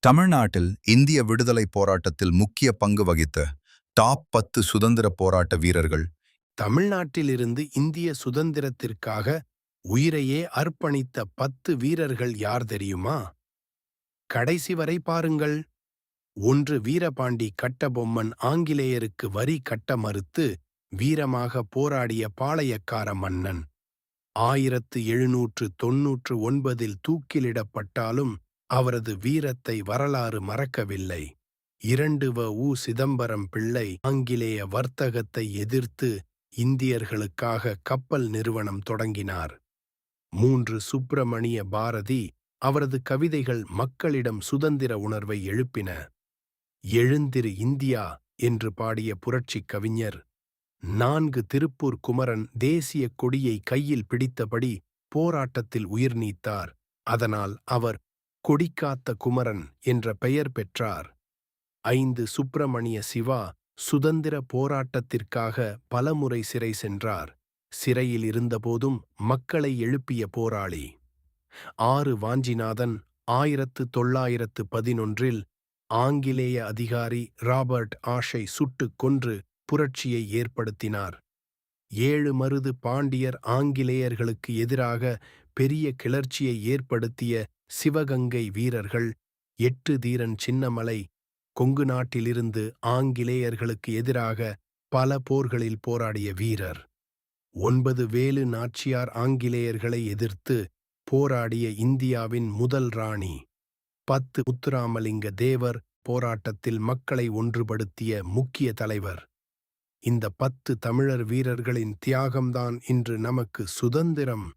தமிழ்நாட்டில் இந்திய விடுதலைப் போராட்டத்தில் முக்கிய பங்கு வகித்த டாப் 10 சுதந்திர போராட்ட வீரர்கள். தமிழ்நாட்டிலிருந்து இந்திய சுதந்திரத்திற்காக உயிரையே அர்ப்பணித்த 10 வீரர்கள் யார் தெரியுமா? கடைசி வரை பாருங்கள். 1. வீரபாண்டி கட்டபொம்மன். ஆங்கிலேயருக்கு வரி கட்ட மறுத்து வீரமாக போராடிய பாளையக்கார மன்னன். 1799 தூக்கிலிடப்பட்டாலும் அவரது வீரத்தை வரலாறு மறக்கவில்லை. 2. வ.உ. சிதம்பரம் பிள்ளை. ஆங்கிலேய வர்த்தகத்தை எதிர்த்து இந்தியர்களுக்காக கப்பல் நிறுவனம் தொடங்கினார். 3. சுப்பிரமணிய பாரதி. அவரது கவிதைகள் மக்களிடம் சுதந்திர உணர்வை எழுப்பின. எழுந்திரு இந்தியா என்று பாடிய புரட்சிக் கவிஞர். 4. திருப்பூர் குமரன். தேசிய கொடியை கையில் பிடித்தபடி போராட்டத்தில் உயிர் நீத்தார். அதனால் அவர் கொடிக்காத்த குமரன் என்ற பெயர் பெற்றார். 5. சுப்பிரமணிய சிவா. சுதந்திர போராட்டத்திற்காக பலமுறை சிறை சென்றார். சிறையில் இருந்தபோதும் மக்களை எழுப்பிய போராளி. 6. வாஞ்சிநாதன். 1911 ஆங்கிலேய அதிகாரி ராபர்ட் ஆஷை சுட்டுக் கொன்று புரட்சியை ஏற்படுத்தினார். 7. மருது பாண்டியர். ஆங்கிலேயர்களுக்கு எதிராக பெரிய கிளர்ச்சியை ஏற்படுத்திய சிவகங்கை வீரர்கள். 8. தீரன் சின்னமலை. கொங்கு நாட்டிலிருந்து ஆங்கிலேயர்களுக்கு எதிராக பல போர்களில் போராடிய வீரர். 9. வேலு நாச்சியார். ஆங்கிலேயர்களை எதிர்த்து போராடிய இந்தியாவின் முதல் ராணி. 10. முத்துராமலிங்க தேவர். போராட்டத்தில் மக்களை ஒன்றுபடுத்திய முக்கிய தலைவர். இந்த 10 தமிழர் வீரர்களின் தியாகம்தான் இன்று நமக்கு சுதந்திரம்